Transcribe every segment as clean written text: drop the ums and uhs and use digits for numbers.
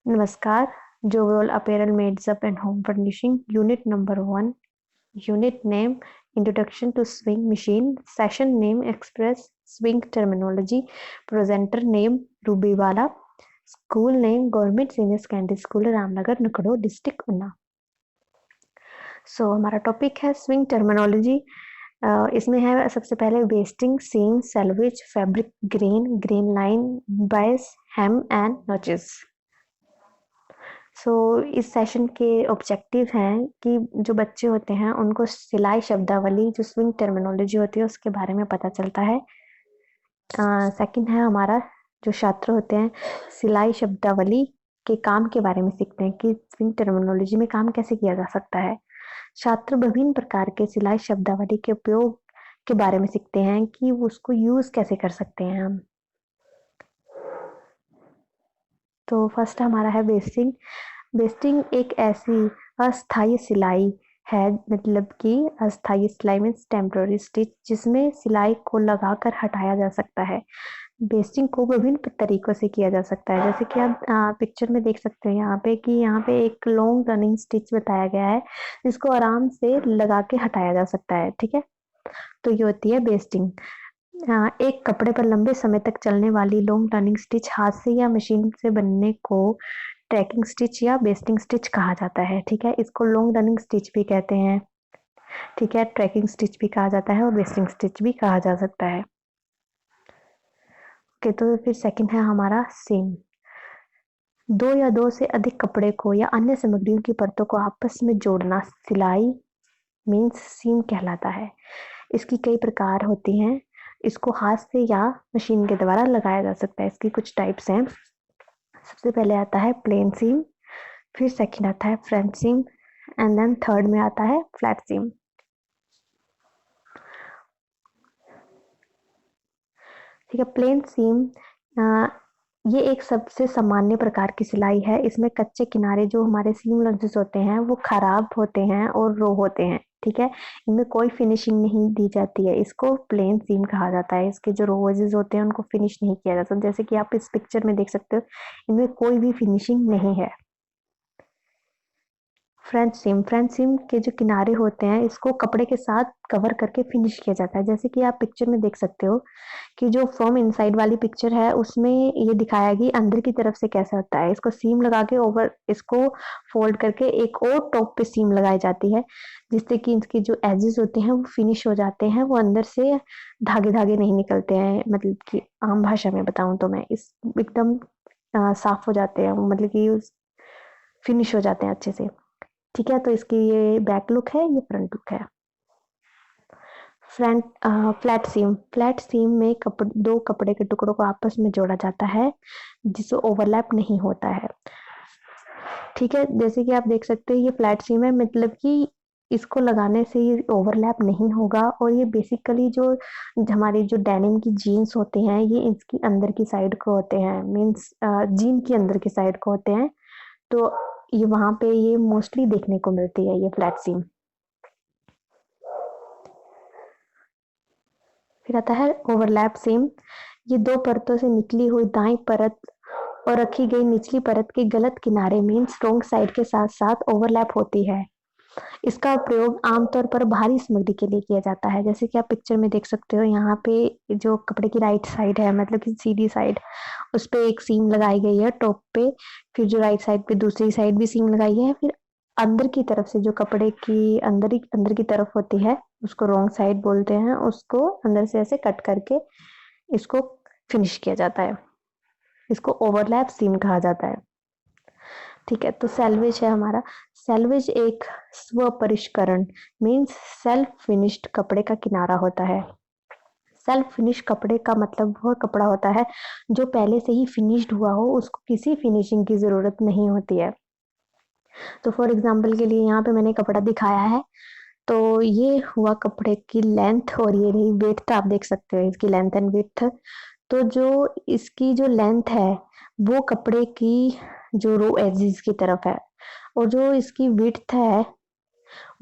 नमस्कार। Jovial Apparel Maids Up and Home Furnishing, Unit Number 1. Unit name Introduction to Swing Machine. Session name Express Swing Terminology. Presenter name Rubiwala. School name Government Senior Secondary School Ramnagar Nakro district Una. हमारा topic है swing terminology. इसमें है सबसे पहले vesting, seam, selvage, fabric, green line, bias, hem and notches. इस session के objective हैं कि जो बच्चे होते हैं उनको सिलाई शब्दावली, जो स्विंग टर्मिनोलॉजी होती है उसके बारे में पता चलता है। सेकंड है हमारा जो छात्र होते हैं सिलाई शब्दावली के काम के बारे में सीखते हैं कि स्विंग टर्मिनोलॉजी में काम कैसे किया जा सकता है। छात्र विभिन्न प्रकार के सिलाई शब्दावली के उपयोग के बारे में सीखते हैं कि उसको यूज कैसे कर सकते हैं हम। तो फर्स्ट हमारा है वेस्टिंग। वेस्टिंग एक ऐसी अस्थायी सिलाई है, मतलब कि अस्थायी सिलाई मीन्स टेम्पररी स्टिच, जिसमें सिलाई को लगाकर हटाया जा सकता है। वेस्टिंग को विभिन्न तरीकों से किया जा सकता है, जैसे कि आप पिक्चर में देख सकते हैं यहाँ पे कि यहाँ पे एक लॉन्ग रनिंग स्टिच बताया गया है जिसको आराम से लगा के हटाया जा सकता है। ठीक है, तो ये होती है वेस्टिंग। एक कपड़े पर लंबे समय तक चलने वाली लॉन्ग रनिंग स्टिच हाथ से या मशीन से बनने को ट्रैकिंग स्टिच या बेस्टिंग स्टिच कहा जाता है। ठीक है, इसको लॉन्ग रनिंग स्टिच भी कहते हैं। ठीक है, ट्रैकिंग स्टिच भी कहा जाता है और बेस्टिंग स्टिच भी कहा जा सकता है। ओके, तो फिर सेकंड है हमारा सीम। दो या दो से अधिक कपड़े को या अन्य सामग्रियों की परतों को आपस में जोड़ना सिलाई मीन्स सीम कहलाता है। इसकी कई प्रकार होती हैं। इसको हाथ से या मशीन के द्वारा लगाया जा सकता है। इसकी कुछ टाइप्स हैं। सबसे पहले आता है प्लेन सीम, फिर सेकंड आता है front seam and then third में आता है फ्लैट सीम। ठीक है, प्लेन सीम ये एक सबसे सामान्य प्रकार की सिलाई है। इसमें कच्चे किनारे जो हमारे सीम लंसेस होते हैं वो खराब होते हैं और रो होते हैं। ठीक है, इनमें कोई फिनिशिंग नहीं दी जाती है, इसको प्लेन सीम कहा जाता है। इसके जो रोजेस होते हैं उनको फिनिश नहीं किया जाता, जैसे कि आप इस पिक्चर में देख सकते हो इनमें कोई भी फिनिशिंग नहीं है। फ्रेंच सीम के जो किनारे होते हैं इसको कपड़े के साथ कवर करके फिनिश किया जाता है, जैसे कि आप पिक्चर में देख सकते हो कि जो फ्रॉम इनसाइड वाली पिक्चर है उसमें ये दिखाया कि अंदर की तरफ से कैसा होता है। इसको सीम लगा के ओवर इसको फोल्ड करके एक और टॉप पे सीम लगाई जाती है, जिससे कि इसके जो एजेस होते हैं वो फिनिश हो जाते हैं, वो अंदर से धागे धागे नहीं निकलते हैं। मतलब कि आम भाषा में बताऊं तो मैं इस एकदम साफ हो जाते हैं, मतलब कि फिनिश हो जाते हैं अच्छे से। ठीक है, तो इसकी ये बैक लुक है, ये फ्रंट लुक है। फ्रंट फ्लैट सीम में दो कपड़े के टुकड़ों को आपस में जोड़ा जाता है जिससे ओवरलैप नहीं होता है। ठीक है, जैसे कि आप देख सकते हैं ये फ्लैट सीम है, मतलब कि इसको लगाने से ये ओवरलैप नहीं होगा। और ये बेसिकली जो हमारी जो डेनिम की जीन्स होते हैं ये इसकी अंदर की साइड को होते हैं, मीन्स जीन की अंदर की साइड को होते हैं, तो ये वहां पे ये मोस्टली देखने को मिलती है ये फ्लैट सीम। फिर आता है ओवरलैप सीम। ये दो परतों से निकली हुई दाईं परत और रखी गई निचली परत के गलत किनारे मीन्स रॉन्ग साइड के साथ साथ ओवरलैप होती है। इसका प्रयोग आमतौर पर भारी सामग्री के लिए किया जाता है, जैसे कि आप पिक्चर में देख सकते हो यहाँ पे जो कपड़े की राइट साइड है, मतलब कि सीधी साइड, उस पे एक सीम लगाई गई है टॉप पे, फिर जो राइट साइड पे दूसरी साइड भी सीम लगाई है, फिर अंदर की तरफ से जो कपड़े की अंदर की तरफ होती है उसको रॉन्ग साइड बोलते हैं, उसको अंदर से ऐसे कट करके इसको फिनिश किया जाता है। इसको ओवरलैप सीम कहा जाता है। ठीक है, तो सेल्वेज है हमारा। सेल्वेज एक स्व परिष्करण मीन्स सेल्फ फिनिश्ड कपड़े का किनारा होता है। सेल्फ फिनिश कपड़े का मतलब वह कपड़ा होता है जो पहले से ही फिनिश्ड हुआ हो, उसको किसी फिनिशिंग की जरूरत नहीं होती है। तो फॉर एग्जाम्पल के लिए यहाँ पे मैंने कपड़ा दिखाया है, तो ये हुआ कपड़े की लेंथ और ये रही विड्थ, आप देख सकते हो इसकी लेंथ एंड विड्थ। तो जो इसकी जो लेंथ है वो कपड़े की जो रो एजेस की तरफ है, और जो इसकी विड्थ है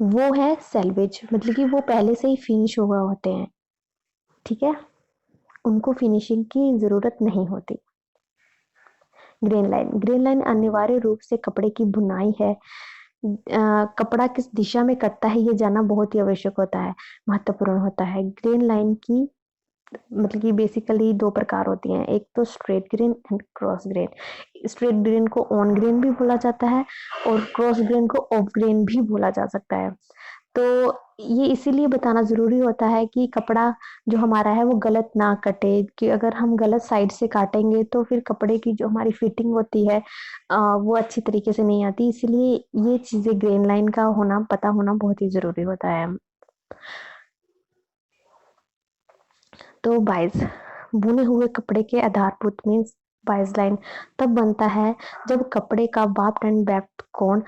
वो है सेल्वेज, मतलब कि वो पहले से ही फिनिश हुआ होते हैं। ठीक है, उनको फिनिशिंग की जरूरत नहीं होती। ग्रेन लाइन अनिवार्य रूप से कपड़े की बुनाई है। कपड़ा किस दिशा में कटता है ये जानना बहुत ही आवश्यक होता है, महत्वपूर्ण होता है। ग्रेन लाइन की मतलब कि बेसिकली 2 प्रकार होती हैं, एक तो straight grain and cross grain. Straight grain को ऑन ग्रेन भी बोला जाता है और क्रॉस ग्रेन को ऑफ ग्रेन भी बोला जा सकता है। तो ये इसीलिए बताना ज़रूरी होता है कि कपड़ा जो हमारा है वो गलत ना कटे, कि अगर हम गलत साइड से काटेंगे तो फिर कपड़े की जो हमारी फिटिंग होती है वो अच्छी तरीके से नहीं आती। इसीलिए ये चीज़ें ग्रेन लाइन का होना, पता होना बहुत ही ज़रूरी होता है। तो बाइज बुने हुए कपड़े के आधारभूत मीन्स बाइज लाइन तब बनता है जब कपड़े का वाफ्ट एंड बैक कोण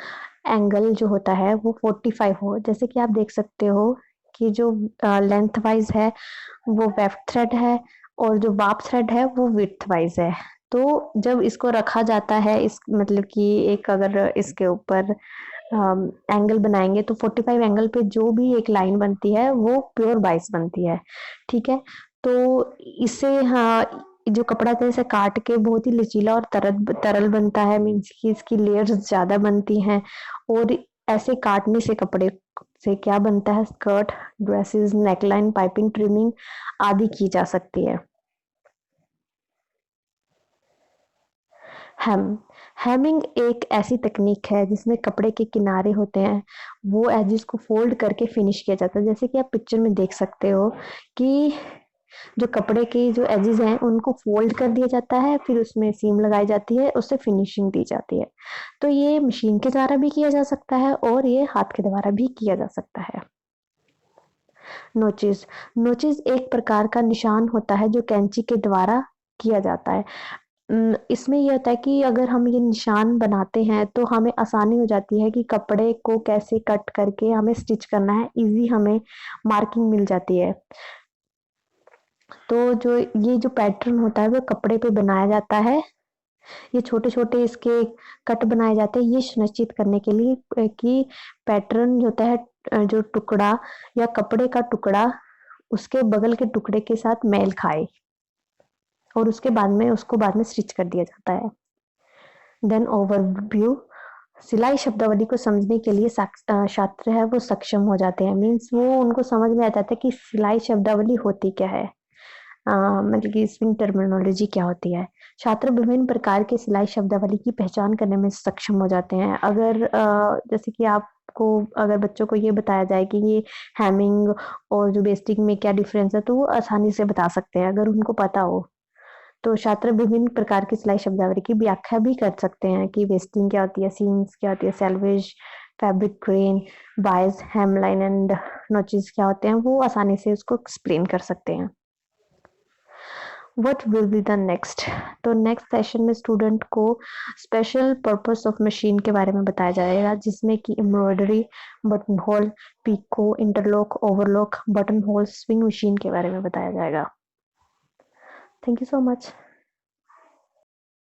एंगल जो होता है वो 45 हो। जैसे कि आप देख सकते हो कि जो लेंथ वाइज है वो वेफ्ट थ्रेड है और जो वाप थ्रेड है वो विड्थ वाइज है। तो जब इसको रखा जाता है, इस मतलब कि एक अगर इसके ऊपर एंगल बनाएंगे तो 45 एंगल पे जो भी एक लाइन बनती है वो प्योर बाइस बनती है। ठीक है, तो इससे हाँ जो कपड़ा जैसे काट के बहुत ही लचीला और तरल तरल बनता है, मीन्स कि इसकी लेयर्स ज्यादा बनती हैं। और ऐसे काटने से कपड़े से क्या बनता है, skirt, dresses, neckline, piping, trimming आदि की जा सकती है। हेम हेमिंग एक ऐसी तकनीक है जिसमें कपड़े के किनारे होते हैं वो एजिस को फोल्ड करके फिनिश किया जाता है। जैसे कि आप पिक्चर में देख सकते हो कि जो कपड़े के जो एजेस हैं उनको फोल्ड कर दिया जाता है, फिर उसमें सीम लगाई जाती है, उससे फिनिशिंग दी जाती है। तो ये मशीन के द्वारा भी किया जा सकता है और ये हाथ के द्वारा भी किया जा सकता है। नोचेस नोचेस एक प्रकार का निशान होता है जो कैंची के द्वारा किया जाता है। इसमें ये होता है कि अगर हम ये निशान बनाते हैं तो हमें आसानी हो जाती है कि कपड़े को कैसे कट करके हमें स्टिच करना है, इजी हमें मार्किंग मिल जाती है। तो जो ये जो पैटर्न होता है वो कपड़े पे बनाया जाता है। ये छोटे-छोटे इसके कट बनाए जाते हैं ये सुनिश्चित करने के लिए कि पैटर्न जो होता है जो टुकड़ा या कपड़े का टुकड़ा उसके बगल के टुकड़े के साथ मेल खाए और उसके बाद में उसको बाद में स्टिच कर दिया जाता है। देन ओवरव्यू सिलाई शब्दावली को समझने के लिए छात्र है वो सक्षम हो जाते हैं, मीन्स वो उनको समझ में आ जाता है कि सिलाई शब्दावली होती क्या है, मतलब कि स्विंग टर्मिनोलॉजी क्या होती है। छात्र विभिन्न प्रकार के सिलाई शब्दावली की पहचान करने में सक्षम हो जाते हैं। अगर जैसे कि आपको अगर बच्चों को ये बताया जाए कि ये हैमिंग और जो बेस्टिंग में क्या डिफरेंस है तो वो आसानी से बता सकते हैं अगर उनको पता हो। तो छात्र विभिन्न प्रकार की सिलाई शब्दावली की व्याख्या भी कर सकते हैं कि वेस्टिंग क्या होती है, सीम्स क्या होती है, salvage, fabric grain, bias, hemline and notches क्या होते हैं, वो आसानी से उसको एक्सप्लेन कर सकते हैं। What will be the next, तो नेक्स्ट सेशन में स्टूडेंट को स्पेशल पर्पस ऑफ मशीन के बारे में बताया जाएगा जिसमें कि embroidery, button hole, picot, interlock, overlock, button hole, swing machine के बारे में बताया जाएगा। Thank you so much.